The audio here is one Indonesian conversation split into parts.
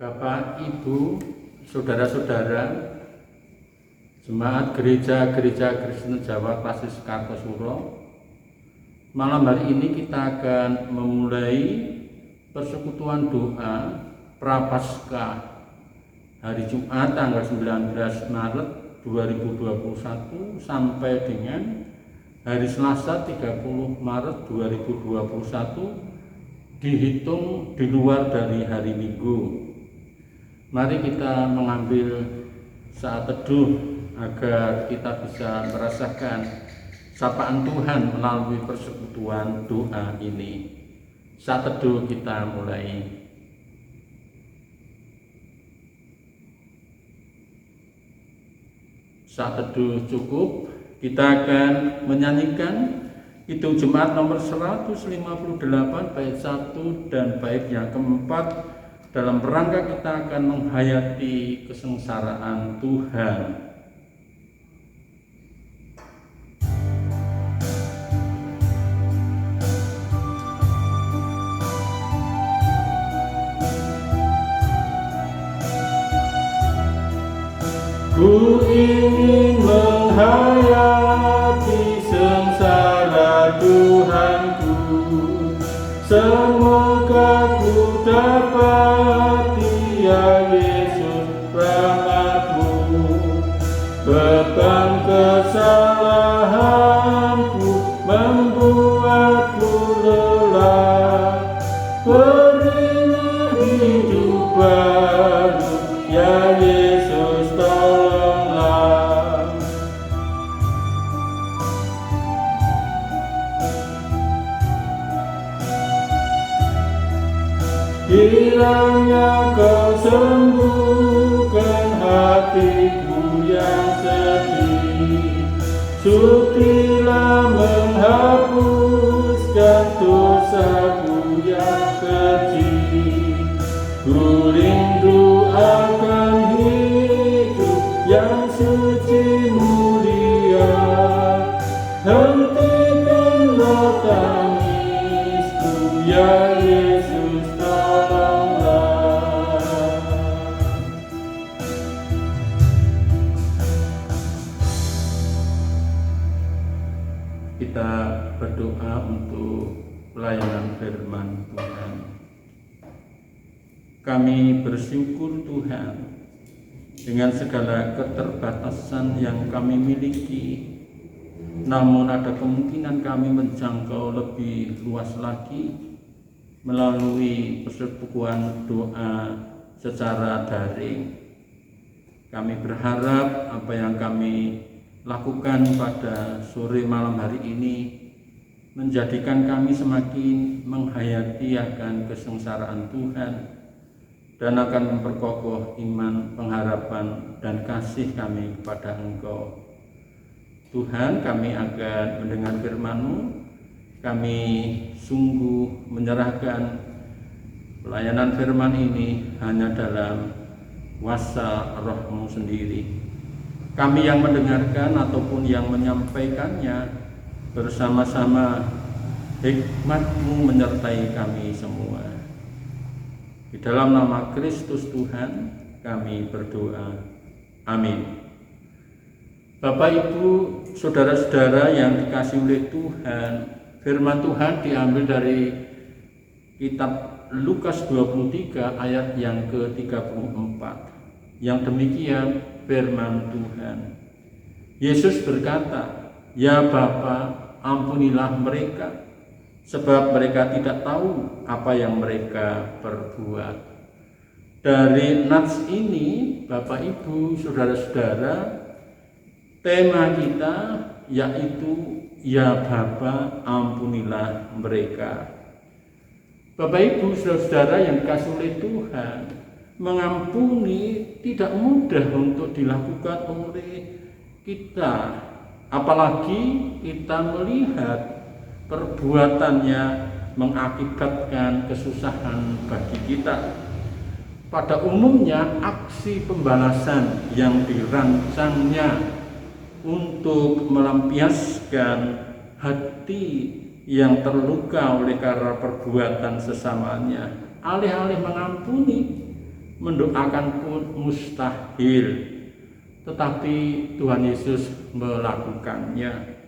Bapak, Ibu, saudara-saudara, Jemaat Gereja Kristen Jawa Klasis Kartosuro. Malam hari ini kita akan memulai persekutuan doa Prapaskah hari Jumat tanggal 19 Maret 2021 sampai dengan hari Selasa 30 Maret 2021 dihitung di luar dari hari Minggu. Mari kita mengambil saat teduh agar kita bisa merasakan sapaan Tuhan melalui persekutuan doa ini. Saat teduh kita mulai. Saat teduh cukup, kita akan menyanyikan Kidung Jemaat nomor 158 bait 1 dan bait yang keempat dalam rangka kita akan menghayati kesengsaraan Tuhan. Ku ingin menghayati sengsara Tuhanku, semoga ku dapati ya Yesus rahmat-Mu. Beban kesalahanku membuatku lelah, berilah hidup baru ya Yesus, tolonglah. Kiranya Kau sembuhkan hatiku yang sedih, sutilah menghapuskan dosaku yang keji. Ku rindu akan hidup yang suci mulia, hentikanlah tangisku ya Yesus, tolonglah. Kita berdoa untuk pelayanan firman Tuhan. Kami bersyukur Tuhan, dengan segala keterbatasan yang kami miliki, namun ada kemungkinan kami menjangkau lebih luas lagi melalui persekutuan doa secara daring. Kami berharap apa yang kami lakukan pada sore malam hari ini menjadikan kami semakin menghayati akan kesengsaraan Tuhan dan akan memperkokoh iman, pengharapan, dan kasih kami kepada Engkau. Tuhan, kami akan mendengar firman-Mu. Kami sungguh menyerahkan pelayanan firman ini hanya dalam kuasa Roh-Mu sendiri. Kami yang mendengarkan ataupun yang menyampaikannya, bersama-sama hikmat-Mu menyertai kami semua. Di dalam nama Kristus Tuhan kami berdoa. Amin. Bapak, Ibu, saudara-saudara yang dikasihi oleh Tuhan, firman Tuhan diambil dari kitab Lukas 23 ayat yang ke-34. Yang demikian firman Tuhan. Yesus berkata, "Ya Bapa, ampunilah mereka, sebab mereka tidak tahu apa yang mereka perbuat." Dari nats ini, Bapak, Ibu, saudara-saudara, tema kita yaitu "Ya Bapa, ampunilah mereka." Bapak, Ibu, saudara-saudara yang dikasihi oleh Tuhan, mengampuni tidak mudah untuk dilakukan oleh kita, apalagi kita melihat perbuatannya mengakibatkan kesusahan bagi kita. Pada umumnya aksi pembalasan yang dirancangnya untuk melampiaskan hati yang terluka oleh karena perbuatan sesamanya, alih-alih mengampuni, mendoakan pun mustahil. Tetapi Tuhan Yesus melakukannya.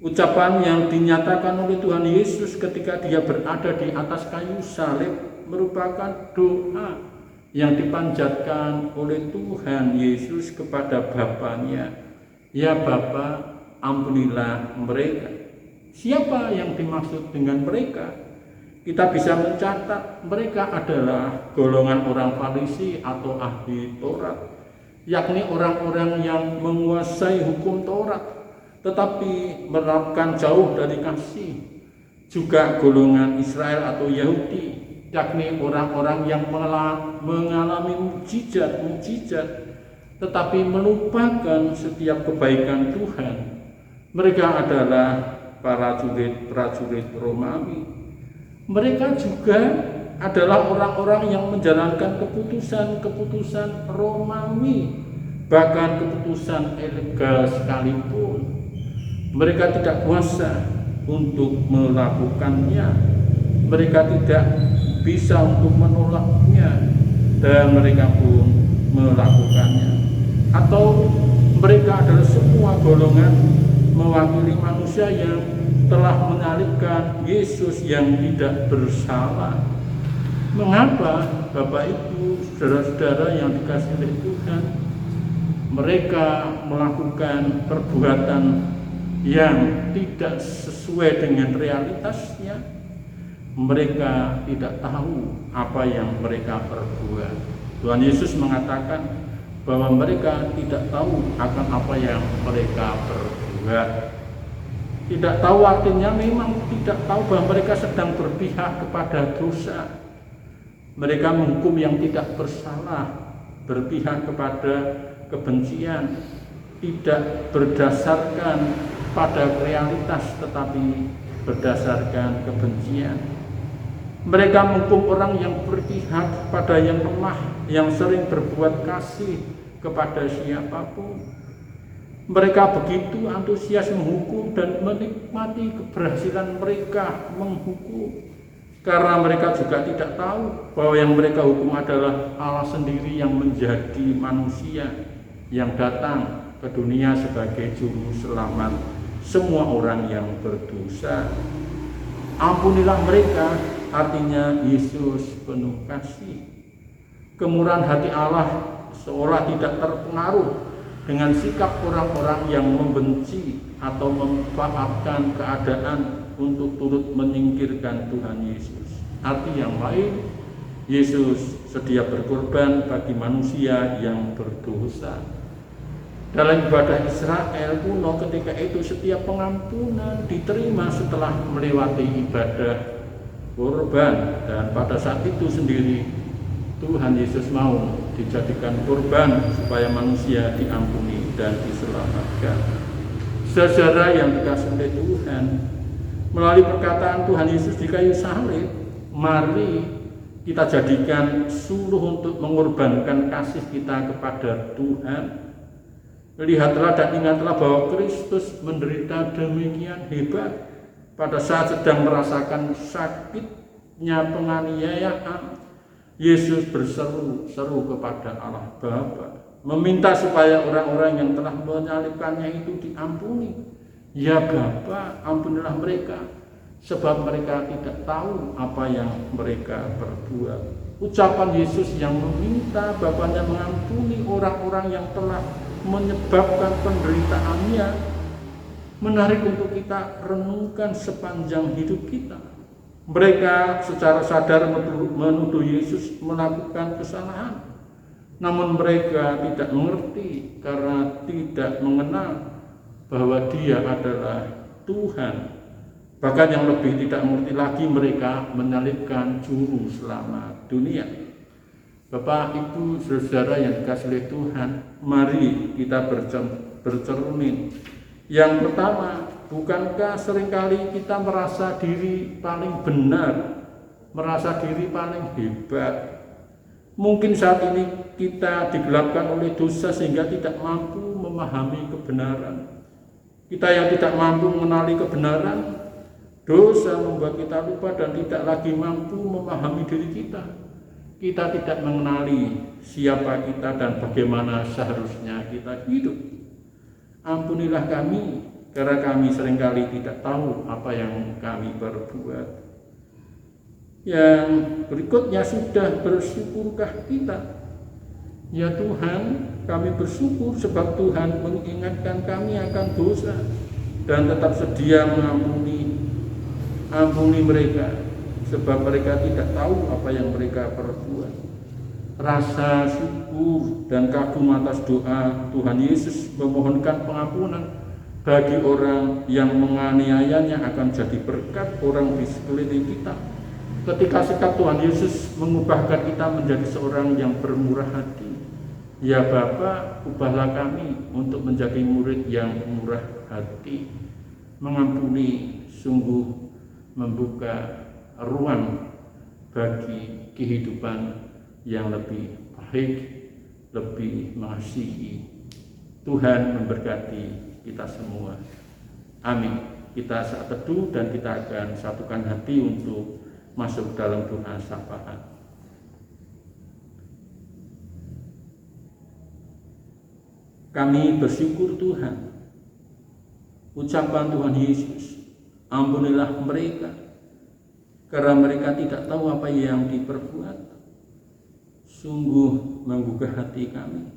Ucapan yang dinyatakan oleh Tuhan Yesus ketika dia berada di atas kayu salib merupakan doa yang dipanjatkan oleh Tuhan Yesus kepada Bapanya. Ya Bapa, ampunilah mereka. Siapa yang dimaksud dengan mereka? Kita bisa mencatat mereka adalah golongan orang Farisi atau ahli Taurat, yakni orang-orang yang menguasai hukum Taurat tetapi menerapkan jauh dari kasih. Juga golongan Israel atau Yahudi, yakni orang-orang yang mengalami mukjizat-mukjizat tetapi melupakan setiap kebaikan Tuhan. Mereka adalah prajurit Romawi. Mereka juga adalah orang-orang yang menjalankan keputusan-keputusan Romawi, bahkan keputusan ilegal sekalipun. Mereka tidak kuasa untuk melakukannya. Mereka tidak bisa untuk menolaknya, dan mereka pun melakukannya. Atau mereka adalah semua golongan mewakili manusia yang telah menyalibkan Yesus yang tidak bersalah. Mengapa Bapak Ibu, saudara-saudara yang dikasihi oleh Tuhan, mereka melakukan perbuatan yang tidak sesuai dengan realitasnya? Mereka tidak tahu apa yang mereka perbuat. Tuhan Yesus mengatakan bahwa mereka tidak tahu akan apa yang mereka perbuat. Tidak tahu artinya memang tidak tahu bahwa mereka sedang berpihak kepada dosa. Mereka menghukum yang tidak bersalah, berpihak kepada kebencian, tidak berdasarkan pada realitas tetapi berdasarkan kebencian. Mereka menghukum orang yang berpihak pada yang lemah, yang sering berbuat kasih kepada siapapun. Mereka begitu antusias menghukum dan menikmati keberhasilan mereka menghukum, karena mereka juga tidak tahu bahwa yang mereka hukum adalah Allah sendiri yang menjadi manusia, yang datang ke dunia sebagai juru selamat semua orang yang berdosa. Ampunilah mereka, artinya Yesus penuh kasih. Kemurahan hati Allah seolah tidak terpengaruh dengan sikap orang-orang yang membenci atau memanfaatkan keadaan untuk turut menyingkirkan Tuhan Yesus. Arti yang lain, Yesus sedia berkorban bagi manusia yang berdosa. Dalam ibadah Israel kuno ketika itu setiap pengampunan diterima setelah melewati ibadah korban, dan pada saat itu sendiri Tuhan Yesus mau dijadikan korban supaya manusia diampuni dan diselamatkan. Saudara yang dikasihi oleh Tuhan, melalui perkataan Tuhan Yesus di kayu salib, mari kita jadikan suluh untuk mengorbankan kasih kita kepada Tuhan. Lihatlah dan ingatlah bahwa Kristus menderita demikian hebat pada saat sedang merasakan sakitnya penganiayaan. Yesus berseru-seru kepada Allah Bapa, meminta supaya orang-orang yang telah menyalibkannya itu diampuni. Ya Bapa, ampunilah mereka, sebab mereka tidak tahu apa yang mereka perbuat. Ucapan Yesus yang meminta Bapanya mengampuni orang-orang yang telah menyebabkan penderitaannya menarik untuk kita renungkan sepanjang hidup kita. Mereka secara sadar menuduh Yesus melakukan kesalahan, namun mereka tidak mengerti karena tidak mengenal bahwa Dia adalah Tuhan. Bahkan yang lebih tidak mengerti lagi, mereka menyalibkan juru selamat dunia. Bapak, Ibu, saudara yang dikasihi oleh Tuhan, mari kita bercermin. Yang pertama, bukankah seringkali kita merasa diri paling benar, merasa diri paling hebat? Mungkin saat ini kita digelapkan oleh dosa sehingga tidak mampu memahami kebenaran. Kita yang tidak mampu mengenali kebenaran, dosa membuat kita lupa dan tidak lagi mampu memahami diri kita. kita tidak mengenali siapa kita dan bagaimana seharusnya kita hidup. Ampunilah kami, karena kami seringkali tidak tahu apa yang kami perbuat. Yang berikutnya, sudah bersyukurkah kita? Ya Tuhan, kami bersyukur sebab Tuhan mengingatkan kami akan dosa dan tetap sedia mengampuni. Ampuni mereka, sebab mereka tidak tahu apa yang mereka perbuat. Rasa syukur dan kagum atas doa Tuhan Yesus memohonkan pengampunan bagi orang yang menganiayanya akan jadi berkat orang di sekeliling kita. Ketika sikap Tuhan Yesus mengubahkan kita menjadi seorang yang bermurah hati. Ya Bapa, ubahlah kami untuk menjadi murid yang murah hati. Mengampuni sungguh membuka ruang bagi kehidupan yang lebih baik, lebih mengasihi. Tuhan memberkati kita semua. Amin. Kita saat teduh dan kita akan satukan hati untuk masuk dalam doa syafaat. Kami bersyukur Tuhan, ucapan Tuhan Yesus, ampunilah mereka, karena mereka tidak tahu apa yang diperbuat. Sungguh menggugah hati kami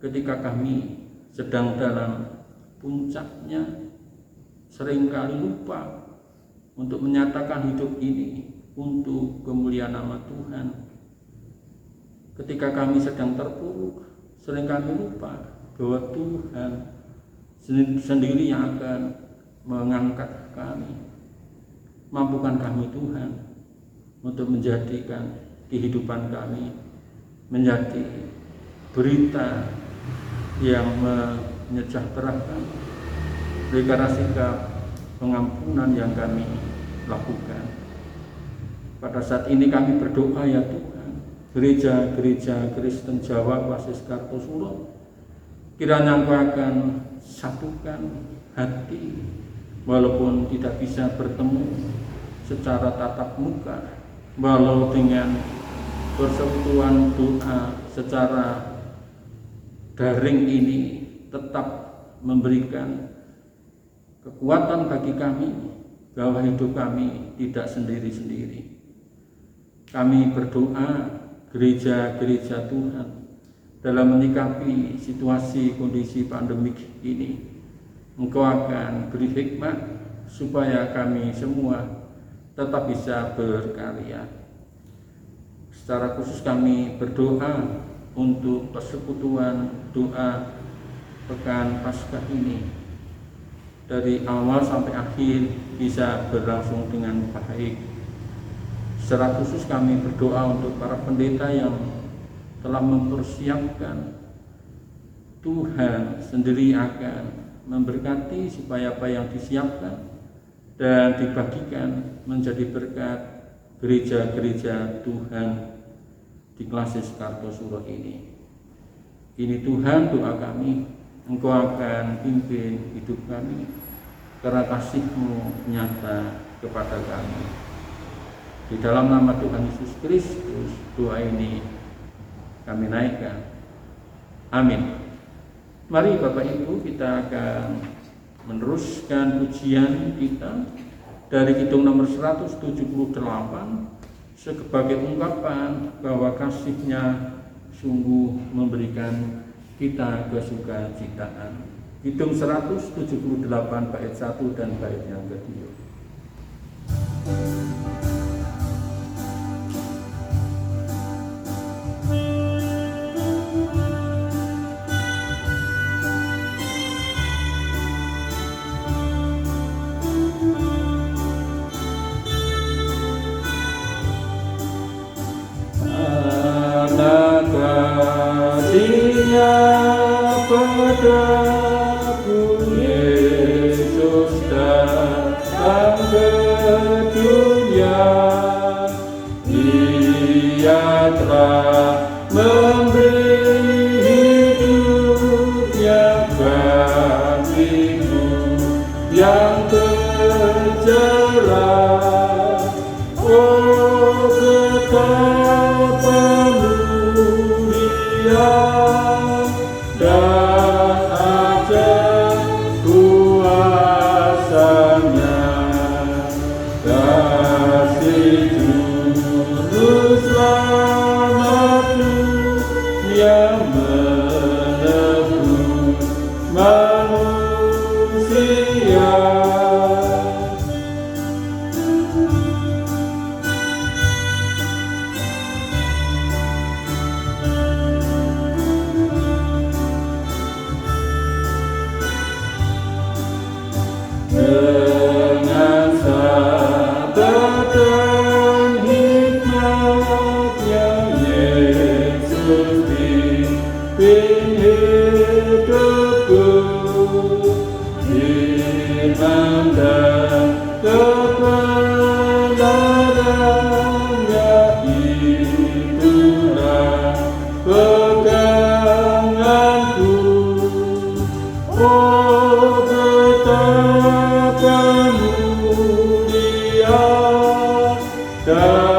ketika kami sedang dalam puncaknya, seringkali lupa untuk menyatakan hidup ini untuk kemuliaan nama Tuhan. Ketika kami sedang terpuruk, seringkali lupa bahwa Tuhan sendiri yang akan mengangkat kami. Mampukan kami Tuhan untuk menjadikan kehidupan kami menjadi berita yang menyejahterakan oleh karena sikap pengampunan yang kami lakukan. Pada saat ini kami berdoa, ya Tuhan, gereja-gereja Kristen Jawa Basis Kartosuro, kiranya Engkau akan satukan hati, walaupun tidak bisa bertemu secara tatap muka, walau dengan persekutuan doa secara daring ini tetap memberikan kekuatan bagi kami bahwa hidup kami tidak sendiri-sendiri. Kami berdoa gereja-gereja Tuhan dalam menyikapi situasi kondisi pandemik ini, Engkau akan beri hikmat supaya kami semua tetap bisa berkarya. Secara khusus kami berdoa untuk persekutuan doa pekan Paskah ini, dari awal sampai akhir bisa berlangsung dengan baik. Secara khusus kami berdoa untuk para pendeta yang telah mempersiapkan. Tuhan sendiri akan memberkati supaya apa yang disiapkan dan dibagikan menjadi berkat gereja-gereja Tuhan di Klasis Kartosuro ini. Ini Tuhan doa kami, Engkau akan pimpin hidup kami karena kasih-Mu nyata kepada kami. Di dalam nama Tuhan Yesus Kristus doa ini kami naikkan. Amin. Mari Bapak Ibu, kita akan meneruskan pujian kita dari kidung nomor 178 sebagai ungkapan bahwa kasih-Nya sungguh memberikan kita kesukacitaan. Kidung 178 bait 1 dan bait yang kedua. Padaku Yesus datang ke dunia, Dia telah memberi hidupnya bagimu yang tercela. Oh, kekal dan